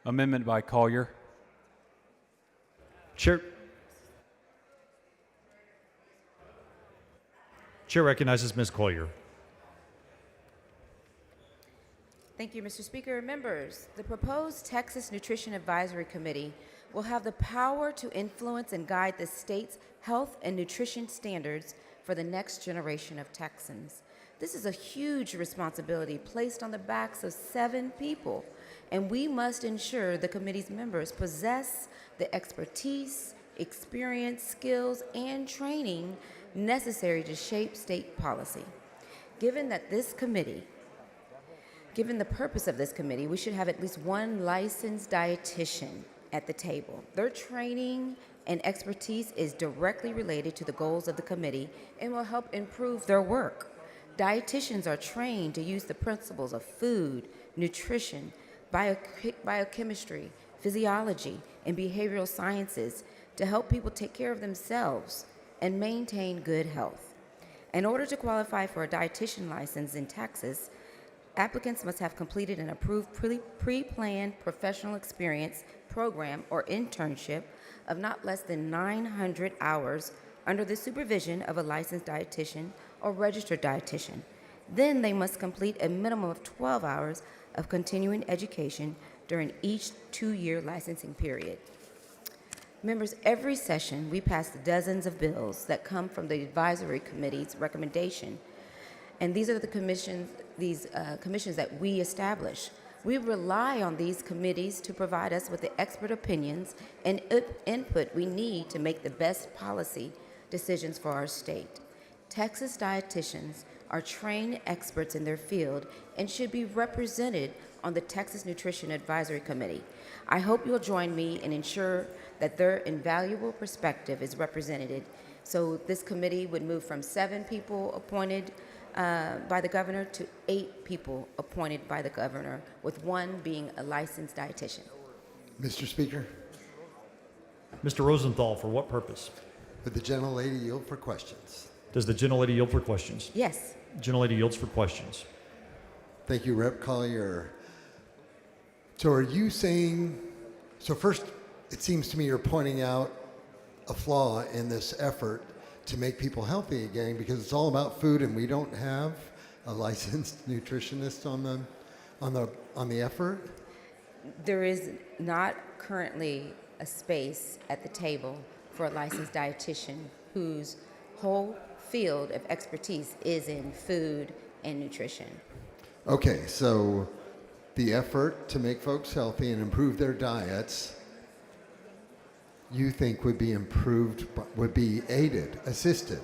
Amendment by Collier. Chair recognizes Ms. Collier. Thank you, Mr. Speaker. Members, the proposed Texas Nutrition Advisory Committee will have the power to influence and guide the state's health and nutrition standards for the next generation of Texans. This is a huge responsibility placed on the backs of 7 people, and we must ensure the committee's members possess the expertise, experience, skills, and training necessary to shape state policy. Given the purpose of this committee, we should have at least one licensed dietitian at the table. Their training and expertise is directly related to the goals of the committee and will help improve their work. Dietitians are trained to use the principles of food, nutrition, biochemistry, physiology, and behavioral sciences to help people take care of themselves and maintain good health. In order to qualify for a dietitian license in Texas, applicants must have completed an approved pre-planned professional experience program or internship of not less than 900 hours under the supervision of a licensed dietitian or registered dietitian. Then they must complete a minimum of 12 hours of continuing education during each 2-year licensing period. Members, every session we pass dozens of bills that come from the advisory committee's recommendation, and these are the commissions that we establish. We rely on these committees to provide us with the expert opinions and input we need to make the best policy decisions for our state. Texas dietitians are trained experts in their field and should be represented on the Texas Nutrition Advisory Committee. I hope you'll join me and ensure that their invaluable perspective is represented. So this committee would move from 7 people appointed by the governor to 8 people appointed by the governor, with 1 being a licensed dietitian. Mr. Speaker, Mr. Rosenthal, for what purpose? would the gentlelady yield for questions? Does the gentlelady yield for questions? Yes. Gentlelady yields for questions. Thank you, Rep. Collier. So are you saying, so first, it seems to me you're pointing out a flaw in this effort to make people healthy again, because it's all about food and we don't have a licensed nutritionist on the effort? There is not currently a space at the table for a licensed dietitian whose whole field of expertise is in food and nutrition. Okay, so the effort to make folks healthy and improve their diets, you think would be improved, would be aided, assisted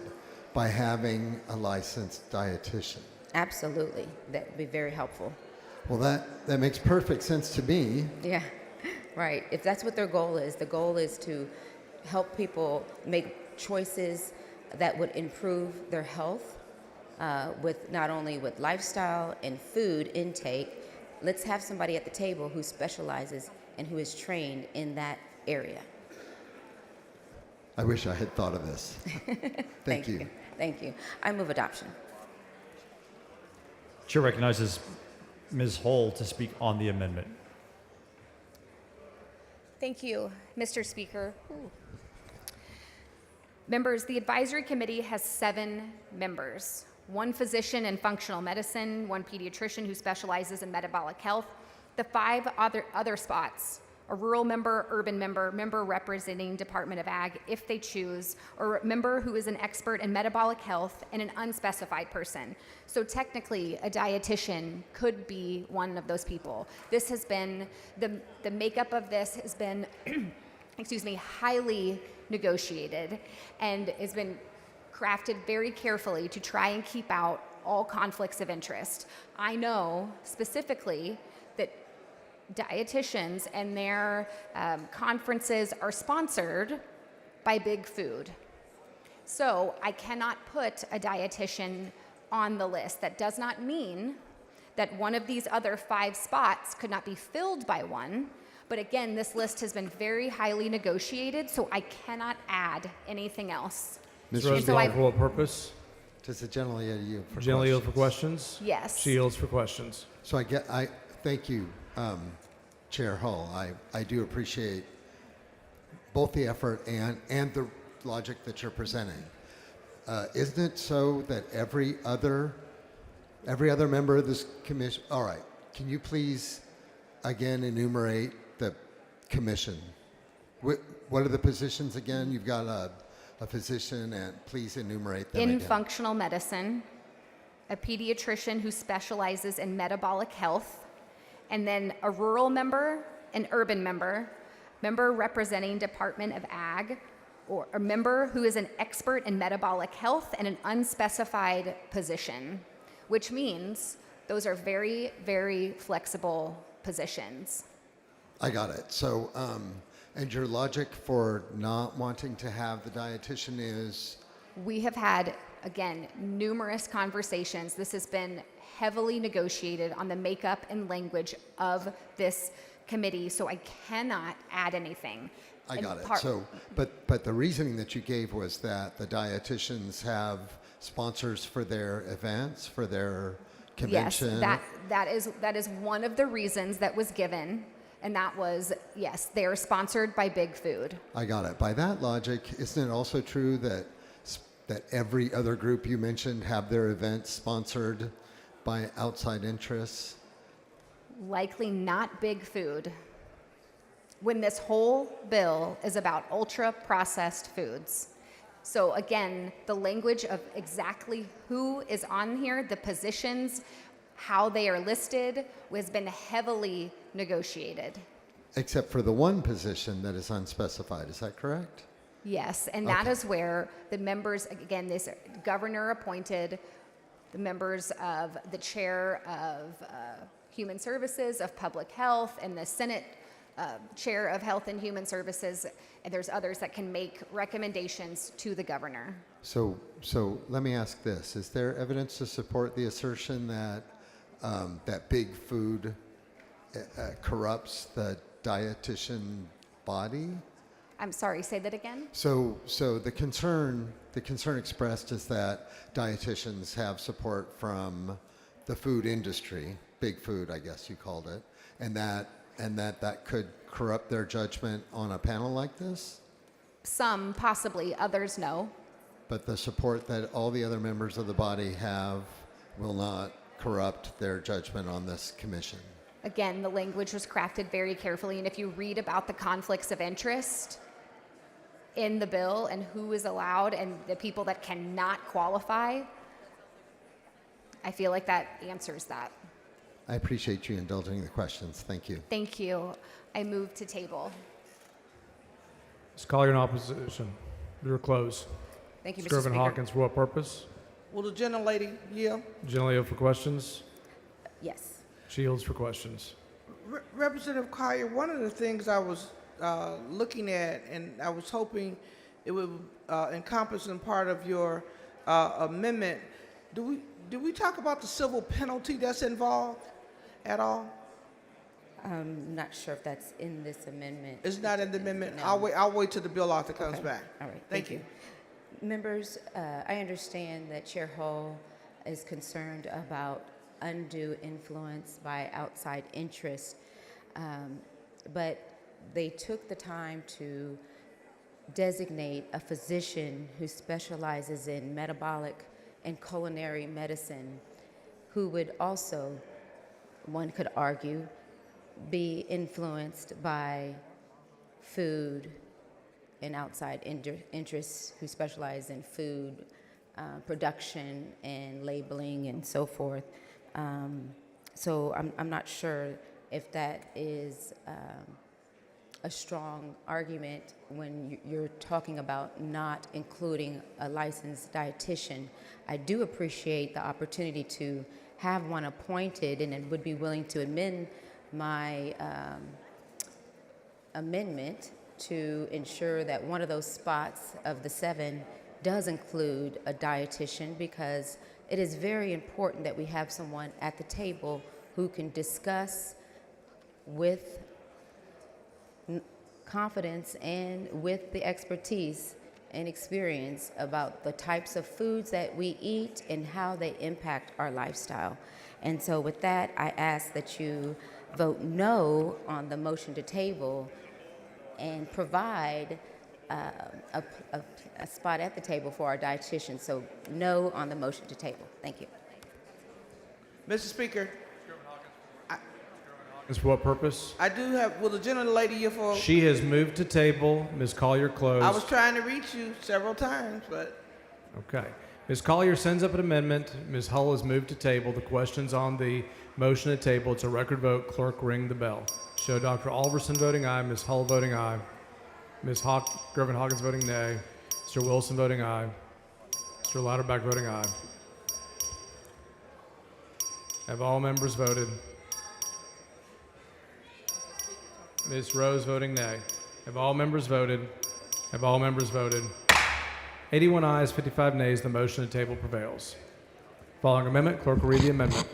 by having a licensed dietitian? Absolutely. That would be very helpful. Well, that makes perfect sense to me. Yeah, right. If that's what their goal is, the goal is to help people make choices that would improve their health with not only with lifestyle and food intake. Let's have somebody at the table who specializes and who is trained in that area. I wish I had thought of this. Thank you. Thank you. I move adoption. Chair recognizes Ms. Hull to speak on the amendment. Thank you, Mr. Speaker. Members, the advisory committee has 7 members, 1 physician in functional medicine, 1 pediatrician who specializes in metabolic health, the 5 other spots, a rural member, urban member, member representing Department of Ag if they choose, or a member who is an expert in metabolic health, and an unspecified person. So technically, a dietitian could be one of those people. This has been, the makeup of this has been, excuse me, highly negotiated and has been crafted very carefully to try and keep out all conflicts of interest. I know specifically that dietitians and their conferences are sponsored by Big Food. So I cannot put a dietitian on the list. That does not mean that one of these other 5 spots could not be filled by one. But again, this list has been very highly negotiated, so I cannot add anything else. Mr. Rosenthal, for what purpose? Does the gentlelady yield for Generally yield questions? for questions? Yes. She yields for questions. So I thank you, Chair Hull. I do appreciate both the effort and the logic that you're presenting. Isn't it so that every other member of this commission? All right, can you please again enumerate the commission? What are the positions again? You've got a physician, and please enumerate them In again. functional medicine, a pediatrician who specializes in metabolic health, and then a rural member, an urban member representing Department of Ag, or a member who is an expert in metabolic health, and an unspecified position, which means those are very, very flexible positions. I got it. So, and your logic for not wanting to have the dietitian is? We have had, again, numerous conversations. This has been heavily negotiated on the makeup and language of this committee, so I cannot add anything. I And got it. So, but the reasoning that you gave was that the dietitians have sponsors for their events, for their convention. Yes, that is one of the reasons that was given, and that was, yes, they are sponsored by Big Food. I got it. By that logic, isn't it also true that every other group you mentioned have their events sponsored by outside interests? Likely not Big Food, when this whole bill is about ultra-processed foods. So again, the language of exactly who is on here, the positions, how they are listed, has been heavily negotiated. Except for the one position that is unspecified. Is that correct? Yes, and that Okay. is where the members, again, this governor appointed the members of the chair of Human Services, of Public Health, and the Senate chair of Health and Human Services, and there's others that can make recommendations to the governor. So let me ask this. Is there evidence to support the assertion that that Big Food corrupts the dietitian body? I'm sorry, say that again? So the concern expressed is that dietitians have support from the food industry, Big Food, I guess you called it, and that could corrupt their judgment on a panel like this? Some, possibly, others no. But the support that all the other members of the body have will not corrupt their judgment on this commission. Again, the language was crafted very carefully, and if you read about the conflicts of interest in the bill and who is allowed and the people that cannot qualify, I feel like that answers that. I appreciate you indulging the questions. Thank you. Thank you. I move to table. Ms. Collier in opposition. You're closed. Thank you, Ms. Mr. Gervin Speaker. Hawkins, for what purpose? Will the gentlelady yield? Gentlelady for questions. Yes. Shields for questions. Representative Collier, one of the things I was looking at, and I was hoping it would encompass in part of your amendment, do we talk about the civil penalty that's involved at all? I'm not sure if that's in this amendment. It's not in the amendment. No. I'll wait till the bill author comes Okay. back. All right. Thank you. Members, I understand that Chair Hull is concerned about undue influence by outside interests, but they took the time to designate a physician who specializes in metabolic and culinary medicine, who would also, one could argue, be influenced by food and outside interests who specialize in food production and labeling and so forth. So I'm not sure if that is a strong argument when you're talking about not including a licensed dietitian. I do appreciate the opportunity to have one appointed, and would be willing to amend my amendment to ensure that one of those spots of the 7 does include a dietitian, because it is very important that we have someone at the table who can discuss with confidence and with the expertise and experience about the types of foods that we eat and how they impact our lifestyle. And so with that, I ask that you vote no on the motion to table and provide a spot at the table for our dietitian. So no on the motion to table. Thank you. Mr. Speaker, Is for what purpose? I do have, will the gentlelady here for, She has moved to table. Ms. Collier, close. I was trying to reach you several times, but Okay. Ms. Collier sends up an amendment. Ms. Hull has moved to table. The question's on the motion to table. It's a record vote. Clerk, ring the bell. Show Dr. Alverson voting aye, Ms. Hull voting aye, Ms. Groven Hawkins voting nay, Mr. Wilson voting aye, Mr. Louderback voting aye. Have all members voted? Ms. Rose voting nay. Have all members voted? Have all members voted? 81 ayes, 55 nays. The motion to table prevails. Following amendment, clerk will read the amendment.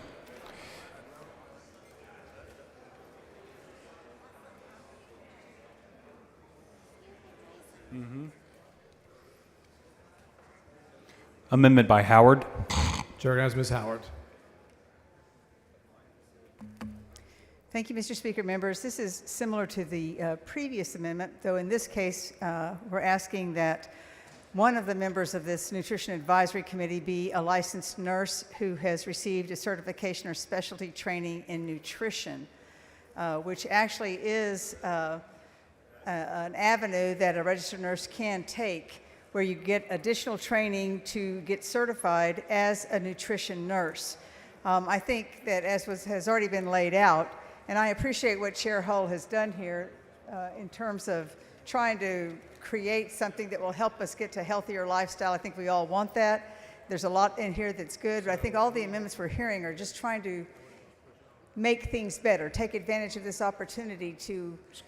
Amendment by Howard. Chair recognizes Ms. Howard. Thank you, Mr. Speaker. Members, this is similar to the previous amendment, though in this case, we're asking that one of the members of this Nutrition Advisory Committee be a licensed nurse who has received a certification or specialty training in nutrition, which actually is an avenue that a registered nurse can take, where you get additional training to get certified as a nutrition nurse. I think that has already been laid out, and I appreciate what Chair Hull has done here in terms of trying to create something that will help us get to a healthier lifestyle. I think we all want that. There's a lot in here that's good, but I think all the amendments we're hearing are just trying to make things better, take advantage of this opportunity to Ms.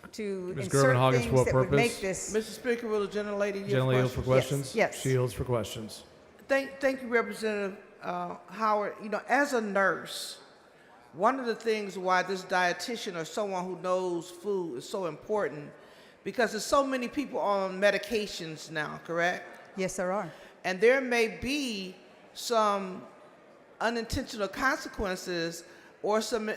insert Groven-Hawkins, for things what that would make purpose? this. Mr. Speaker, will the gentlelady yield Generally yield for questions? Yes. She yields for questions. Thank you, Representative Howard. You know, as a nurse, one of the things why this dietitian or someone who knows food is so important, because there's so many people on medications now, correct? Yes, there are. And there may be some unintentional consequences or some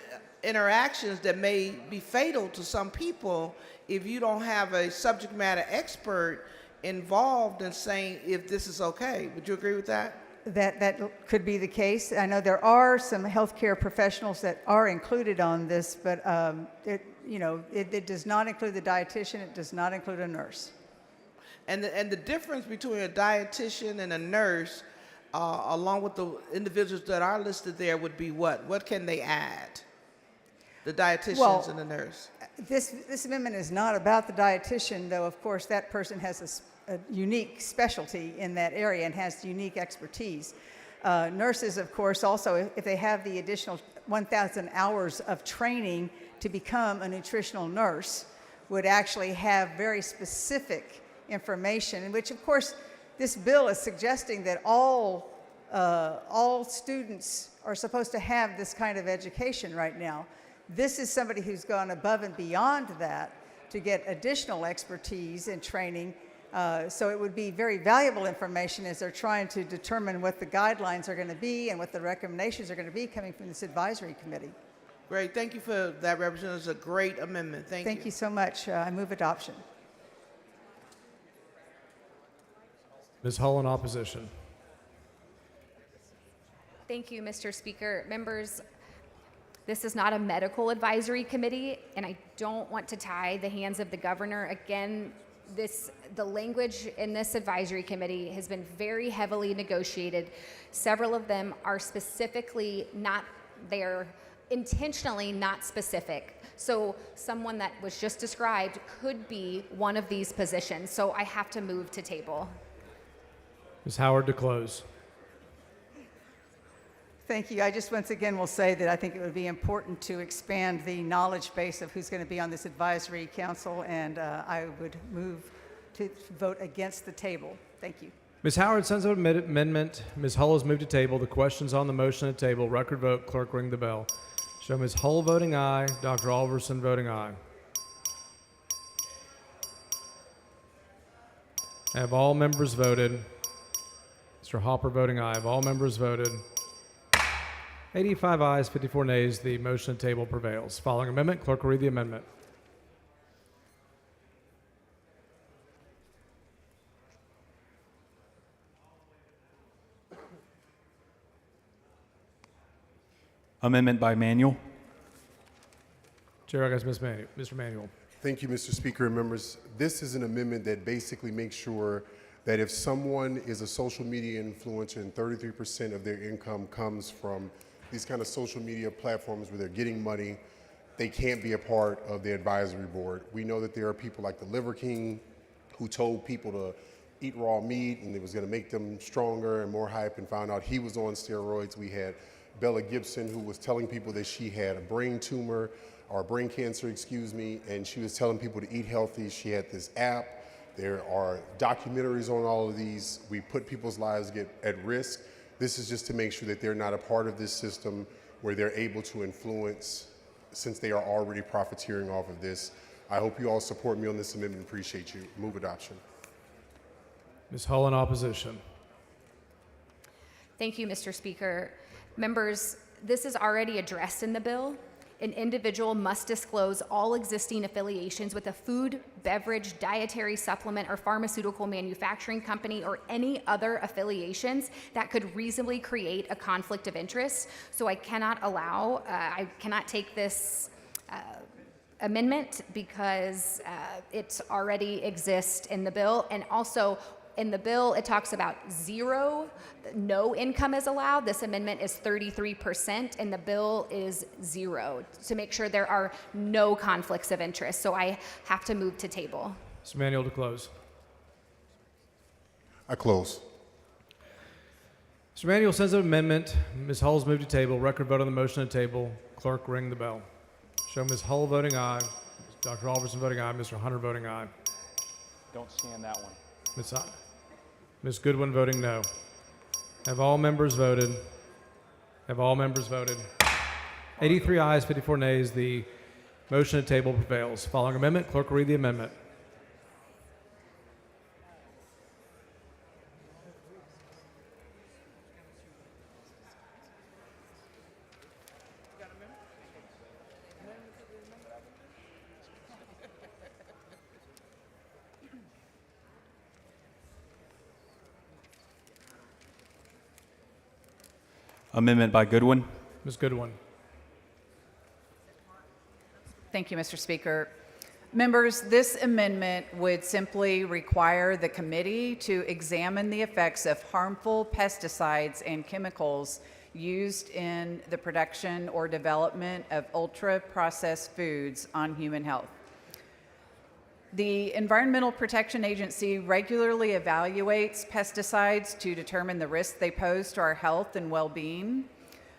interactions that may be fatal to some people if you don't have a subject matter expert involved in saying if this is okay. Would you agree with that? That could be the case. I know there are some healthcare professionals that are included on this, but it does not include the dietitian. It does not include a nurse. And the difference between a dietitian and a nurse, along with the individuals that are listed there, would be what? What can they add? The dietitians and the nurse. This amendment is not about the dietitian, though. Of course, that person has a unique specialty in that area and has unique expertise. Nurses, of course, also, if they have the additional 1,000 hours of training to become a nutritional nurse, would actually have very specific information, in which, of course, this bill is suggesting that all students are supposed to have this kind of education right now. This is somebody who's gone above and beyond that to get additional expertise and training. So it would be very valuable information as they're trying to determine what the guidelines are going to be and what the recommendations are going to be coming from this advisory committee. Great. Thank you for that, Representative. It's a great amendment. Thank you. Thank you so much. I move adoption. Ms. Hull in opposition. Thank you, Mr. Speaker. Members, this is not a medical advisory committee, and I don't want to tie the hands of the governor. Again, the language in this advisory committee has been very heavily negotiated. Several of them are they're intentionally not specific. So someone that was just described could be one of these positions. So I have to move to table. Ms. Howard to close. Thank you. I just once again will say that I think it would be important to expand the knowledge base of who's going to be on this advisory council, and I would move to vote against the table. Thank you. Ms. Howard sends up an amendment. Ms. Hull has moved to table. The question's on the motion at table. Record vote. Clerk, ring the bell. Show Ms. Hull voting aye. Dr. Alverson voting aye. Have all members voted? Mr. Hopper voting aye. Have all members voted? 85 ayes, 54 nays. The motion to table prevails. Following amendment, clerk will read the amendment. Amendment by manual. Chair recognizes Mr. Manuel. Thank you, Mr. Speaker and members. This is an amendment that basically makes sure that if someone is a social media influencer and 33% of their income comes from these kind of social media platforms where they're getting money, they can't be a part of the advisory board. We know that there are people like the Liver King who told people to eat raw meat and it was going to make them stronger and more hype, and found out he was on steroids. We had Bella Gibson, who was telling people that she had a brain tumor, or brain cancer, excuse me, and she was telling people to eat healthy. She had this app. There are documentaries on all of these. We put people's lives at risk. This is just to make sure that they're not a part of this system where they're able to influence, since they are already profiteering off of this. I hope you all support me on this amendment. Appreciate you. Move adoption. Ms. Hull in opposition. Thank you, Mr. Speaker. Members, this is already addressed in the bill. An individual must disclose all existing affiliations with a food, beverage, dietary supplement, or pharmaceutical manufacturing company, or any other affiliations that could reasonably create a conflict of interest. So I cannot take this amendment because it already exists in the bill. And also, in the bill, it talks about zero, no income is allowed. This amendment is 33%, and the bill is zero, to make sure there are no conflicts of interest. So I have to move to table. Mr. Manuel to close. I close. Mr. Manuel sends an amendment. Ms. Hull's moved to table. Record vote on the motion to table. Clerk, ring the bell. Show Ms. Hull voting aye. Dr. Alverson voting aye. Mr. Hunter voting aye. Don't stand that one. Ms. Goodwin voting no. Have all members voted? Have all members voted? 83 ayes, 54 nays. The motion to table prevails. Following amendment, clerk will read the amendment. Amendment by Goodwin. Ms. Goodwin. Thank you, Mr. Speaker. Members, this amendment would simply require the committee to examine the effects of harmful pesticides and chemicals used in the production or development of ultra-processed foods on human health. The Environmental Protection Agency regularly evaluates pesticides to determine the risks they pose to our health and well-being.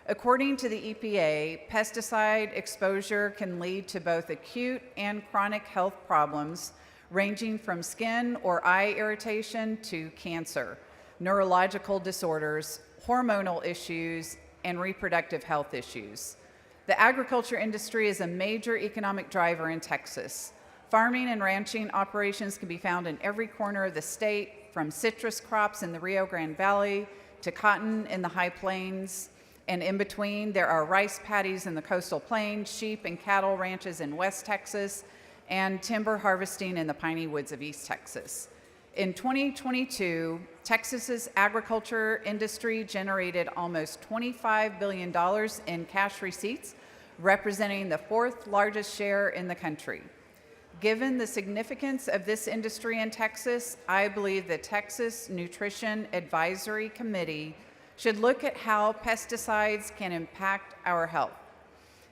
According to the EPA, pesticide exposure can lead to both acute and chronic health problems, ranging from skin or eye irritation to cancer, neurological disorders, hormonal issues, and reproductive health issues. The agriculture industry is a major economic driver in Texas. Farming and ranching operations can be found in every corner of the state, from citrus crops in the Rio Grande Valley to cotton in the High Plains. And in between, there are rice paddies in the coastal plains, sheep and cattle ranches in West Texas, and timber harvesting in the piney woods of East Texas. In 2022, Texas's agriculture industry generated almost $25 billion in cash receipts, representing the fourth largest share in the country. Given the significance of this industry in Texas, I believe the Texas Nutrition Advisory Committee should look at how pesticides can impact our health.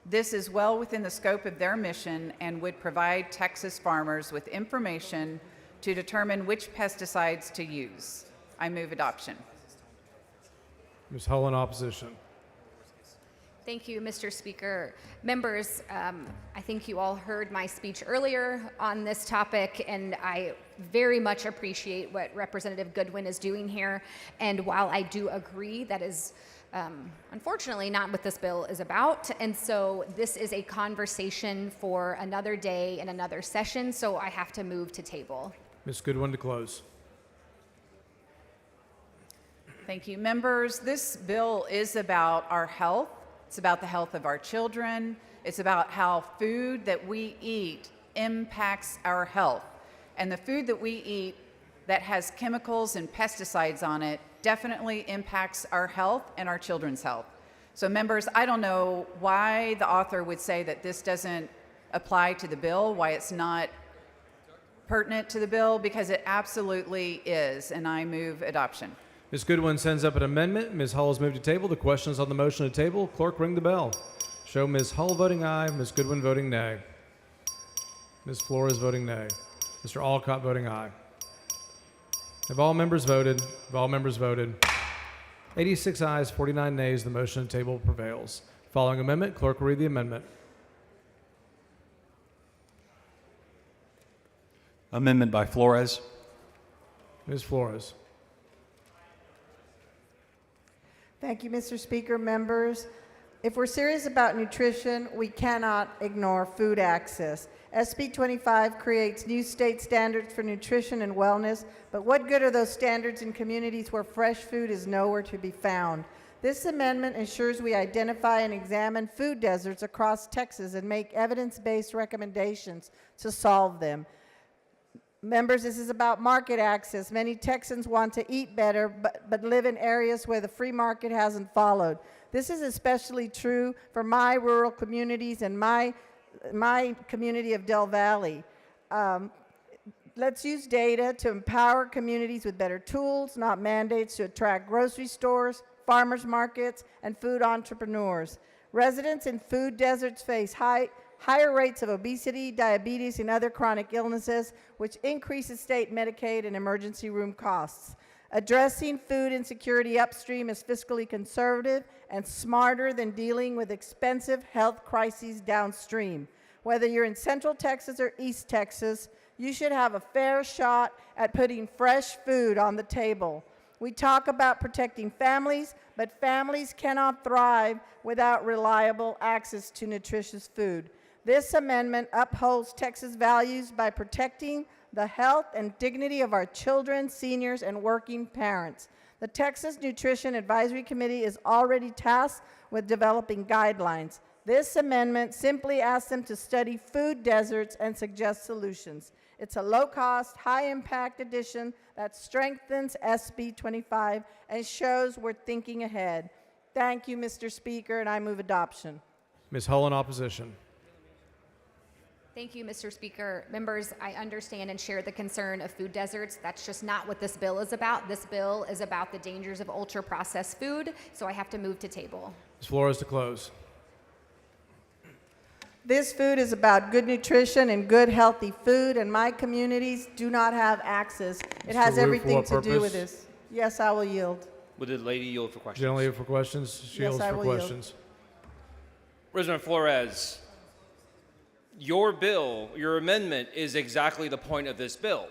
This is well within the scope of their mission and would provide Texas farmers with information to determine which pesticides to use. I move adoption. Ms. Hull in opposition. Thank you, Mr. Speaker. Members, I think you all heard my speech earlier on this topic, and I very much appreciate what Representative Goodwin is doing here. And while I do agree that is unfortunately not what this bill is about, and so this is a conversation for another day and another session, so I have to move to table. Ms. Goodwin to close. Thank you. Members, this bill is about our health It's about the health of our children. It's about how food that we eat impacts our health. And the food that we eat that has chemicals and pesticides on it definitely impacts our health and our children's health. So members, I don't know why the author would say that this doesn't apply to the bill, why it's not pertinent to the bill, because it absolutely is, and I move adoption. Ms. Goodwin sends up an amendment. Ms. Hull has moved to table. The question is on the motion to table. Clerk, ring the bell. Show Ms. Hull voting aye, Ms. Goodwin voting nay. Ms. Flores voting nay. Mr. Alcott voting aye. Have all members voted? Have all members voted? 86 ayes, 49 nays. The motion to table prevails. Following amendment, clerk will read the amendment. Amendment by Flores. Ms. Flores. Thank you, Mr. Speaker. Members, if we're serious about nutrition, we cannot ignore food access. SB 25 creates new state standards for nutrition and wellness, but what good are those standards in communities where fresh food is nowhere to be found? This amendment ensures we identify and examine food deserts across Texas and make evidence-based recommendations to solve them. Members, this is about market access. Many Texans want to eat better, but live in areas where the free market hasn't followed. This is especially true for my rural communities and my community of Del Valley. Let's use data to empower communities with better tools, not mandates, to attract grocery stores, farmers markets, and food entrepreneurs. Residents in food deserts face higher rates of obesity, diabetes, and other chronic illnesses, which increases state Medicaid and emergency room costs. Addressing food insecurity upstream is fiscally conservative and smarter than dealing with expensive health crises downstream. Whether you're in Central Texas or East Texas, you should have a fair shot at putting fresh food on the table. We talk about protecting families, but families cannot thrive without reliable access to nutritious food. This amendment upholds Texas values by protecting the health and dignity of our children, seniors, and working parents. The Texas Nutrition Advisory Committee is already tasked with developing guidelines. This amendment simply asks them to study food deserts and suggest solutions. It's a low-cost, high-impact addition that strengthens SB 25 and shows we're thinking ahead. Thank you, Mr. Speaker, and I move adoption. Ms. Hull in opposition. Thank you, Mr. Speaker. Members, I understand and share the concern of food deserts. That's just not what this bill is about. This bill is about the dangers of ultra-processed food, so I have to move to table. Ms. Flores to close. This food is about good nutrition and good, healthy food, and my communities do not have access. It has Wu, for everything what to do with purpose? this. Yes, I will yield. Would the lady yield for questions? Generally for questions. She Yes, yields I for will yield. questions. President Flores, your bill, your amendment is exactly the point of this bill,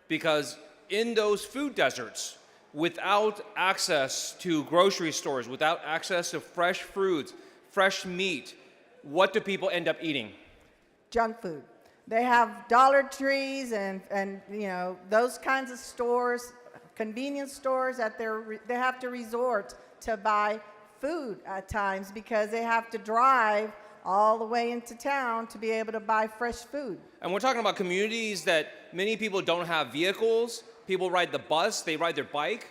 because in those food deserts, without access to grocery stores, without access to fresh fruits, fresh meat, what do people end up eating? Junk food. They have Dollar Trees and you know, those kinds of stores, convenience stores that they have to resort to buy food at times because they have to drive all the way into town to be able to buy fresh food. And we're talking about communities that many people don't have vehicles. People ride the bus, they ride their bike.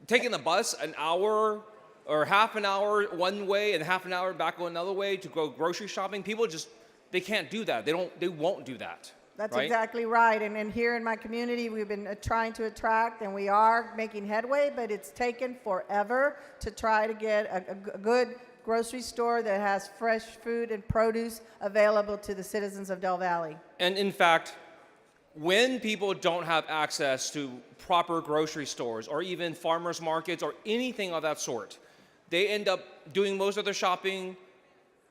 Taking the bus an hour or half an hour one way and half an hour back another way to go grocery shopping, people just, they can't do that. They won't do that. That's right? exactly right. And here in my community, we've been trying to attract, and we are making headway, but it's taken forever to try to get a good grocery store that has fresh food and produce available to the citizens of Del Valley. And in fact, when people don't have access to proper grocery stores or even farmers markets or anything of that sort, they end up doing most of their shopping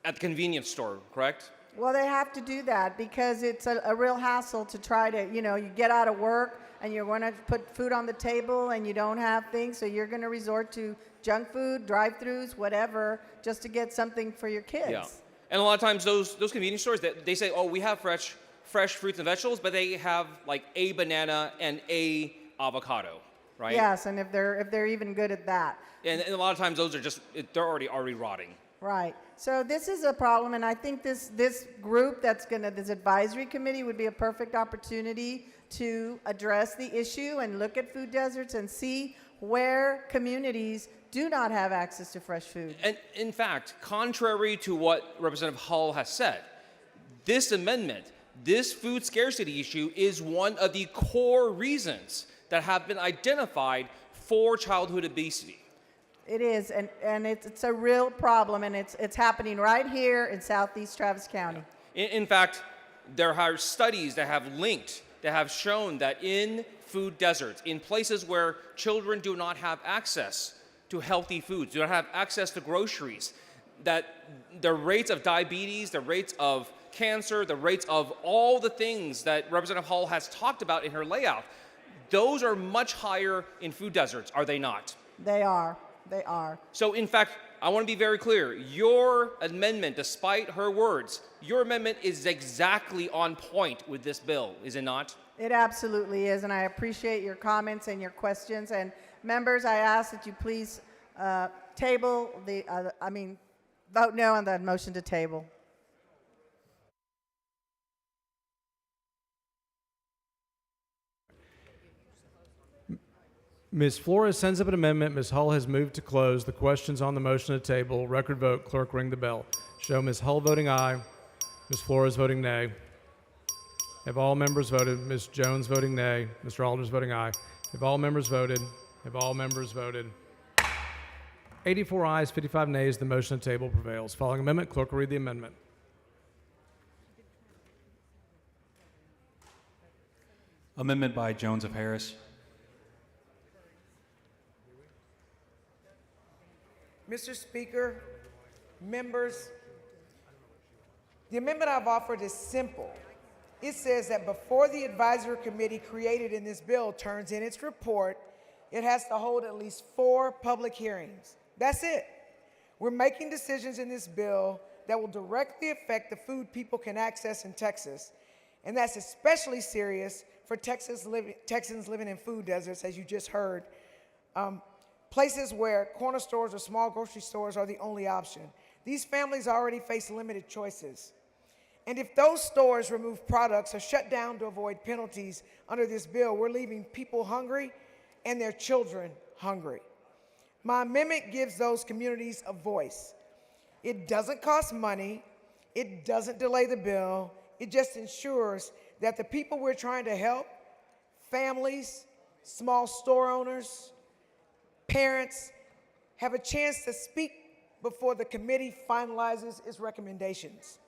at the convenience store, correct? Well, they have to do that because it's a real hassle to try to, you know, you get out of work and you're going to put food on the table and you don't have things, so you're going to resort to junk food, drive-thrus, whatever, just to get something for your kids. Yeah. And a lot of times those convenience stores, they say, oh, we have fresh fruits and vegetables, but they have like a banana and a avocado, right? Yes, and if they're even good at that. And a lot of times those are just, they're already rotting. Right. So this is a problem, and I think this group this advisory committee would be a perfect opportunity to address the issue and look at food deserts and see where communities do not have access to fresh food. And in fact, contrary to what Representative Hull has said, this amendment, this food scarcity issue is one of the core reasons that have been identified for childhood obesity. It is, and it's a real problem, and it's happening right here in Southeast Travis County. In fact, there are studies that have shown that in food deserts, in places where children do not have access to healthy foods, do not have access to groceries, that the rates of diabetes, the rates of cancer, the rates of all the things that Representative Hull has talked about in her layout, those are much higher in food deserts, are they not? They are. They are. So, in fact, I want to be very clear. Your amendment, despite her words, your amendment is exactly on point with this bill, is it not? It absolutely is, and I appreciate your comments and your questions. And members, I ask that you please vote no on that motion to table. Ms. Flores sends up an amendment. Ms. Hull has moved to close. The questions on the motion to table. Record vote. Clerk, ring the bell. Show Ms. Hull voting aye. Ms. Flores voting nay. Have all members voted? Ms. Jones voting nay. Mr. Alders voting aye. Have all members voted? Have all members voted? 84 ayes, 55 nays. The motion to table prevails. Following amendment, clerk will read the amendment. Amendment by Jones of Harris. Mr. Speaker, members, the amendment I've offered is simple. It says that before the advisory committee created in this bill turns in its report, it has to hold at least 4 public hearings. That's it. We're making decisions in this bill that will directly affect the food people can access in Texas. And that's especially serious for Texans living in food deserts, as you just heard. Places where corner stores or small grocery stores are the only option. These families already face limited choices. And if those stores remove products or shut down to avoid penalties under this bill, we're leaving people hungry and their children hungry. My amendment gives those communities a voice. It doesn't cost money. It doesn't delay the bill. It just ensures that the people we're trying to help, families, small store owners, parents, have a chance to speak before the committee finalizes its recommendations.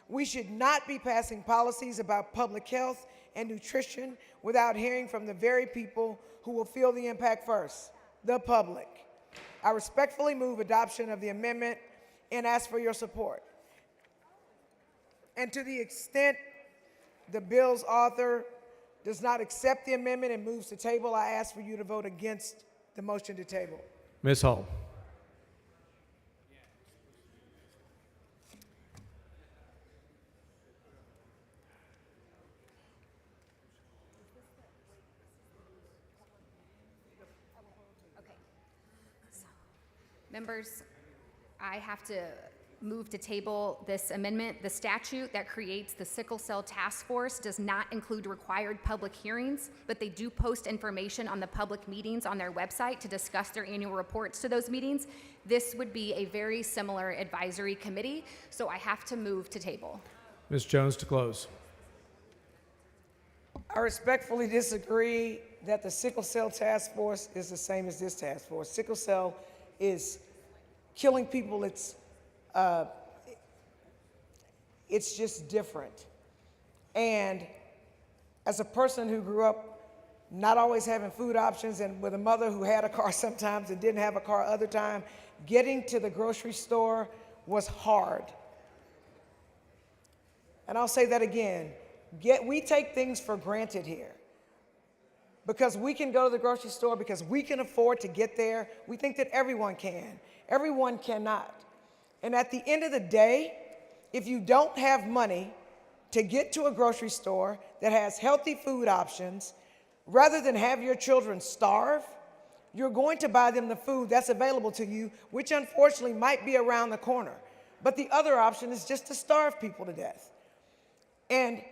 We should not be passing policies about public health and nutrition without hearing from the very people who will feel the impact first, the public. I respectfully move adoption of the amendment and ask for your support. And to the extent the bill's author does not accept the amendment and moves to table, I ask for you to vote against the motion to table. Ms. Hull. Members, I have to move to table this amendment. The statute that creates the Sickle Cell Task Force does not include required public hearings, but they do post information on the public meetings on their website to discuss their annual reports to those meetings. This would be a very similar advisory committee, so I have to move to table. Ms. Jones to close. I respectfully disagree that the Sickle Cell Task Force is the same as this task force. Sickle cell is killing people. It's just different. And as a person who grew up not always having food options and with a mother who had a car sometimes and didn't have a car other time, getting to the grocery store was hard. And I'll say that again. We take things for granted here. Because we can go to the grocery store, because we can afford to get there, we think that everyone can. Everyone cannot. And at the end of the day, if you don't have money to get to a grocery store that has healthy food options, rather than have your children starve, You're going to buy them the food that's available to you, which unfortunately might be around the corner. But the other option is just to starve people to death. And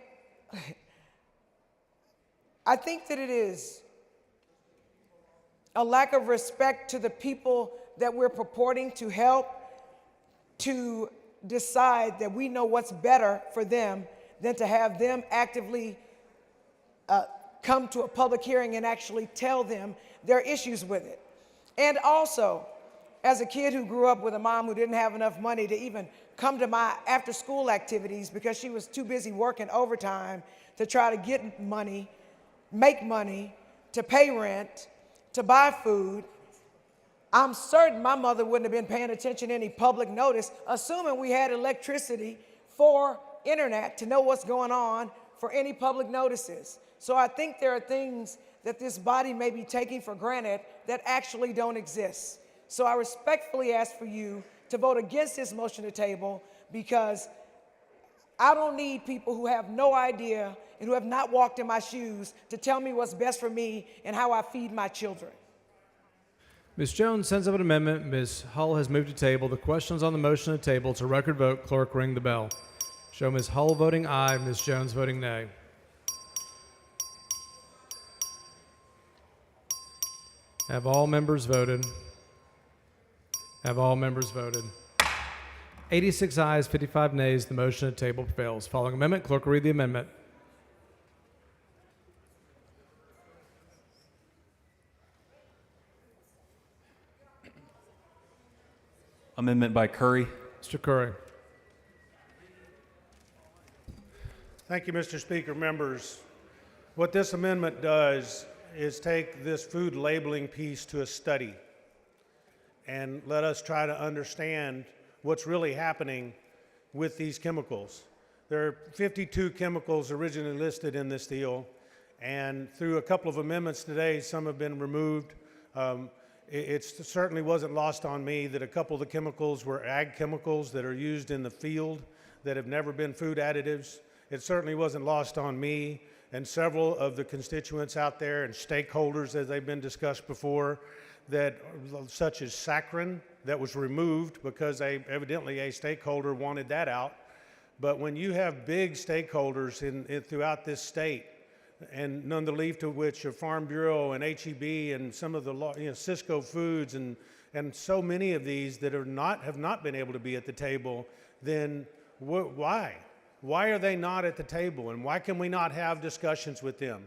I think that it is a lack of respect to the people that we're purporting to help to decide that we know what's better for them than to have them actively come to a public hearing and actually tell them their issues with it. And also, as a kid who grew up with a mom who didn't have enough money to even come to my after-school activities because she was too busy working overtime to try to get money, make money, to pay rent, to buy food, I'm certain my mother wouldn't have been paying attention to any public notice, assuming we had electricity for internet to know what's going on for any public notices. So I think there are things that this body may be taking for granted that actually don't exist. So I respectfully ask for you to vote against this motion to table, because I don't need people who have no idea and who have not walked in my shoes to tell me what's best for me and how I feed my children. Ms. Jones sends up an amendment. Ms. Hull has moved to table. The questions on the motion to table. It's a record vote. Clerk, ring the bell. Show Ms. Hull voting aye, Ms. Jones voting nay. Have all members voted? Have all members voted? 86 ayes, 55 nays. The motion to table prevails. Following amendment, clerk will read the amendment. Amendment by Curry. Mr. Curry. Thank you, Mr. Speaker. Members, what this amendment does is take this food labeling piece to a study and let us try to understand what's really happening with these chemicals. There are 52 chemicals originally listed in this deal, and through a couple of amendments today, some have been removed. It certainly wasn't lost on me that a couple of the chemicals were ag chemicals that are used in the field that have never been food additives. It certainly wasn't lost on me and several of the constituents out there and stakeholders, as they've been discussed before, that such as saccharin that was removed because evidently a stakeholder wanted that out. But when you have big stakeholders throughout this state, and none the least of which are Farm Bureau and HEB and some of the Cisco Foods and so many of these that have not been able to be at the table, then why? Why are they not at the table, and why can we not have discussions with them?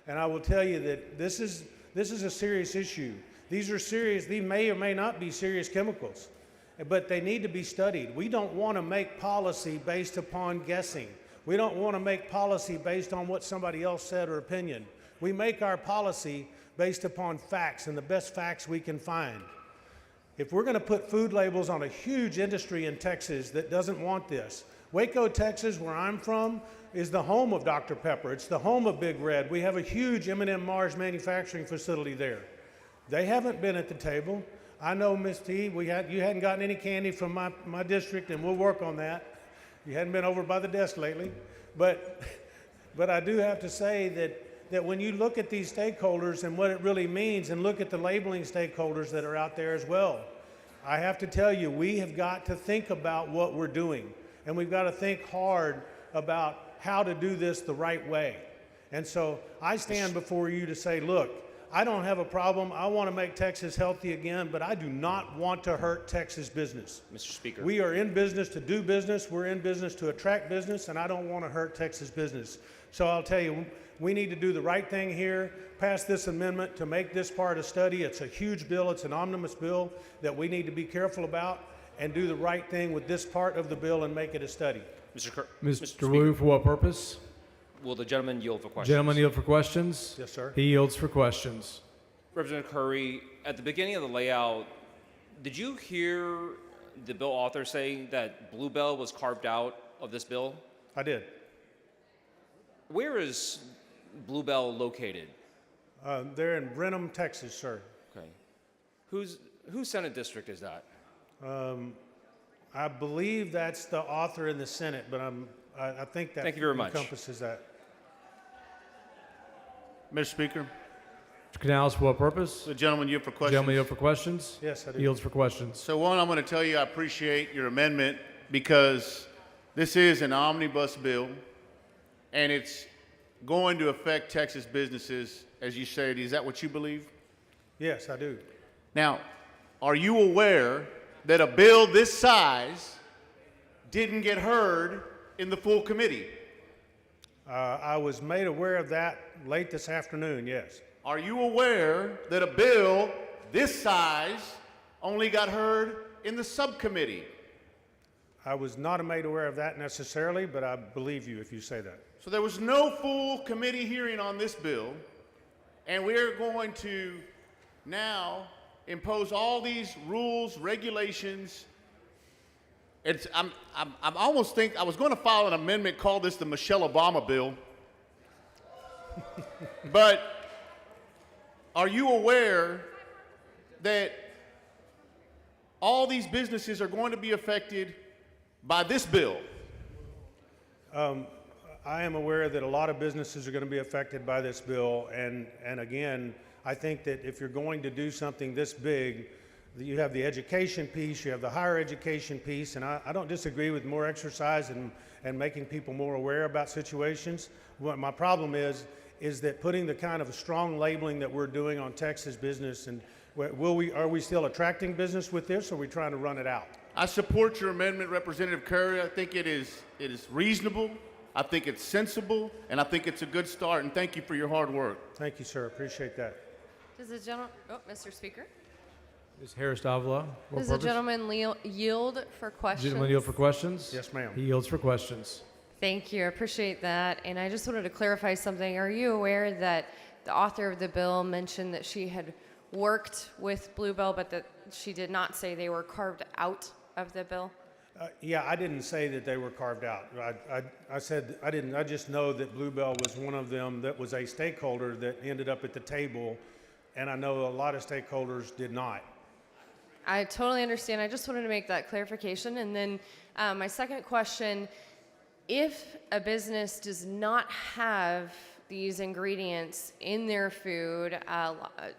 And I will tell you that this is a serious issue. These are serious. These may or may not be serious chemicals, but they need to be studied. We don't want to make policy based upon guessing. We don't want to make policy based on what somebody else said or opinion. We make our policy based upon facts and the best facts we can find. If we're going to put food labels on a huge industry in Texas that doesn't want this, Waco, Texas, where I'm from, is the home of Dr. Pepper. It's the home of Big Red. We have a huge M&M Mars manufacturing facility there. They haven't been at the table. I know, Ms. T, you hadn't gotten any candy from my district, and we'll work on that. You hadn't been over by the desk lately. But I do have to say that when you look at these stakeholders and what it really means, and look at the labeling stakeholders that are out there as well, I have to tell you, we have got to think about what we're doing. And we've got to think hard about how to do this the right way. And so I stand before you to say, look, I don't have a problem. I want to make Texas healthy again, but I do not want to hurt Texas business. Mr. Speaker. We are in business to do business. We're in business to attract business, and I don't want to hurt Texas business. So I'll tell you, we need to do the right thing here, pass this amendment to make this part a study. It's a huge bill. It's an omnibus bill that we need to be careful about and do the right thing with this part of the bill and make it a study. Mr. Wu, for what purpose? Will the gentleman yield for questions? Gentleman yield for questions? Yes, sir. He yields for questions. Representative Curry, at the beginning of the layout, did you hear the bill author saying that Bluebell was carved out of this bill? I did. Where is Bluebell located? They're in Brenham, Texas, sir. Okay. Whose Senate district is that? I believe that's the author in the Senate, but I think that Thank you very much. encompasses that. Mr. Speaker, Mr. Canales, for what purpose? The gentleman yield for questions. Gentleman yield for questions? Yes, I do. Yields for questions. So one, I'm going to tell you I appreciate your amendment because this is an omnibus bill and it's going to affect Texas businesses, as you said. Is that what you believe? Yes, I do. Now, are you aware that a bill this size didn't get heard in the full committee? I was made aware of that late this afternoon, yes. Are you aware that a bill this size only got heard in the subcommittee? I was not made aware of that necessarily, but I believe you if you say that. So there was no full committee hearing on this bill, and we're going to now impose all these rules, regulations. I'm almost think I was going to file an amendment, call this the Michelle Obama bill. But are you aware that all these businesses are going to be affected by this bill? I am aware that a lot of businesses are going to be affected by this bill, and again, I think that if you're going to do something this big, you have the education piece, you have the higher education piece, and I don't disagree with more exercise and making people more aware about situations. What my problem is that putting the kind of strong labeling that we're doing on Texas business, and are we still attracting business with this, or are we trying to run it out? I support your amendment, Representative Curry. I think it is reasonable. I think it's sensible, and I think it's a good start, and thank you for your hard work. Thank you, sir. Appreciate that. Does the gentleman, Mr. Speaker, Ms. Harris Davila, what does the purpose? gentleman yield for questions? Gentleman yield for questions? Yes, ma'am. He yields for questions. Thank you. I appreciate that. And I just wanted to clarify something. Are you aware that the author of the bill mentioned that she had worked with Bluebell, but that she did not say they were carved out of the bill? Yeah, I didn't say that they were carved out. I said I didn't. I just know that Bluebell was one of them that was a stakeholder that ended up at the table, and I know a lot of stakeholders did not. I totally understand. I just wanted to make that clarification. And then my second question, if a business does not have these ingredients in their food,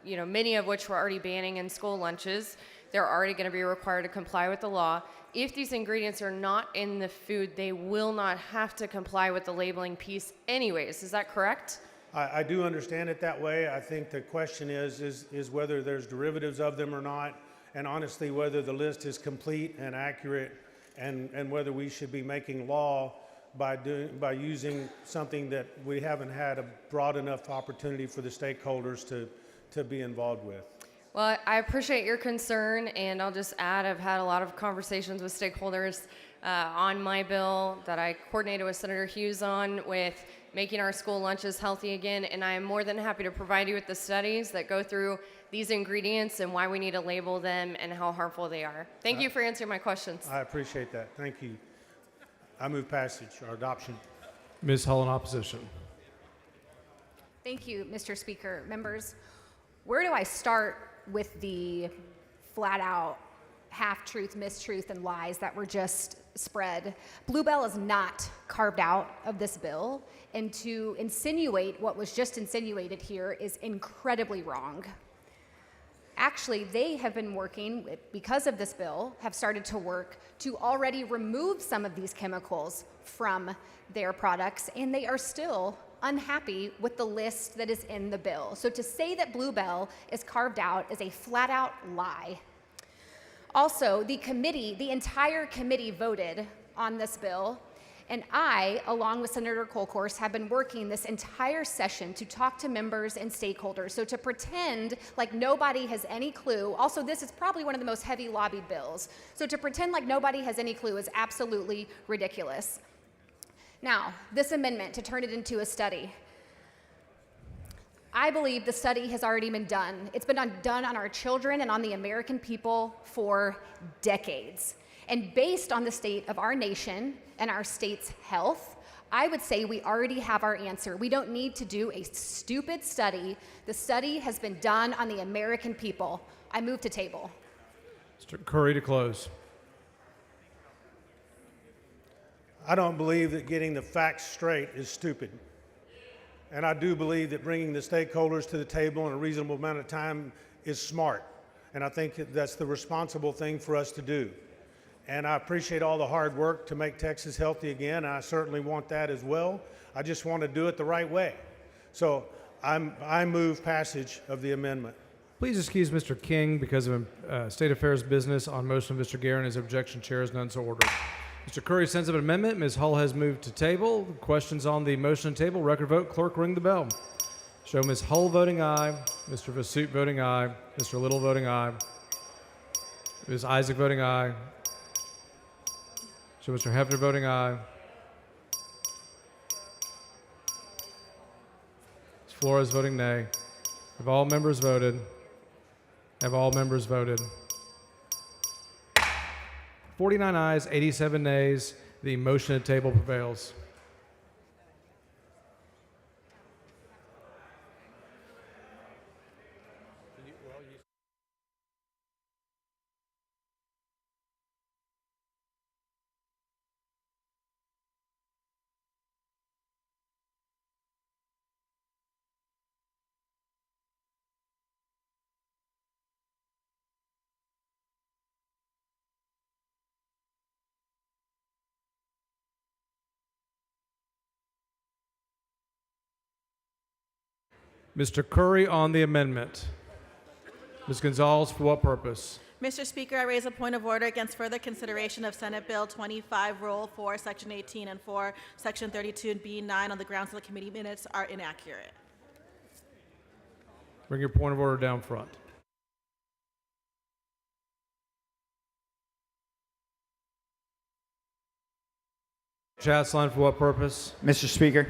many of which we're already banning in school lunches, they're already going to be required to comply with the law. If these ingredients are not in the food, they will not have to comply with the labeling piece anyways. Is that correct? I do understand it that way. I think the question is whether there's derivatives of them or not, and honestly, whether the list is complete and accurate, and whether we should be making law by using something that we haven't had a broad enough opportunity for the stakeholders to be involved with. Well, I appreciate your concern, and I'll just add I've had a lot of conversations with stakeholders on my bill that I coordinated with Senator Hughes on with making our school lunches healthy again, and I am more than happy to provide you with the studies that go through these ingredients and why we need to label them and how harmful they are. Thank you for answering my questions. I appreciate that. Thank you. I move passage or adoption. Ms. Hull in opposition. Thank you, Mr. Speaker. Members, where do I start with the flat out half-truth, mistruth, and lies that were just spread? Bluebell is not carved out of this bill, and to insinuate what was just insinuated here is incredibly wrong. Actually, they have been working, because of this bill, have started to work to already remove some of these chemicals from their products, and they are still unhappy with the list that is in the bill. So to say that Bluebell is carved out is a flat-out lie. Also, the entire committee voted on this bill, and I, along with Senator Kolkhorst, have been working this entire session to talk to members and stakeholders. So to pretend like nobody has any clue, also this is probably one of the most heavy lobbied bills, so to pretend like nobody has any clue is absolutely ridiculous. Now, this amendment to turn it into a study, I believe the study has already been done. It's been done on our children and on the American people for decades. And based on the state of our nation and our state's health, I would say we already have our answer. We don't need to do a stupid study. The study has been done on the American people. I move to table. Mr. Curry to close. I don't believe that getting the facts straight is stupid. And I do believe that bringing the stakeholders to the table in a reasonable amount of time is smart. And I think that's the responsible thing for us to do. And I appreciate all the hard work to make Texas healthy again. I certainly want that as well. I just want to do it the right way. So I move passage of the amendment. Please excuse Mr. King because of State Affairs business on motion of Mr. Guerin. His objection, chair, is none so ordered. Mr. Curry sends up an amendment. Ms. Hull has moved to table. Questions on the motion to table. Record vote. Clerk, ring the bell. Show Ms. Hull voting aye, Mr. Vasut voting aye, Mr. Little voting aye, Ms. Isaac voting aye. Show Mr. Hefner voting aye. Ms. Flores voting nay. Have all members voted? Have all members voted? 49 ayes, 87 nays. The motion to table prevails. Mr. Curry on the amendment. Ms. Gonzalez, for what purpose? Mr. Speaker, I raise a point of order against further consideration of Senate Bill 25, Rule 4, Section 18, and 4, Section 32B9 on the grounds that the committee minutes are inaccurate. Bring your point of order down front. Chat's line, for what purpose? Mr. Speaker,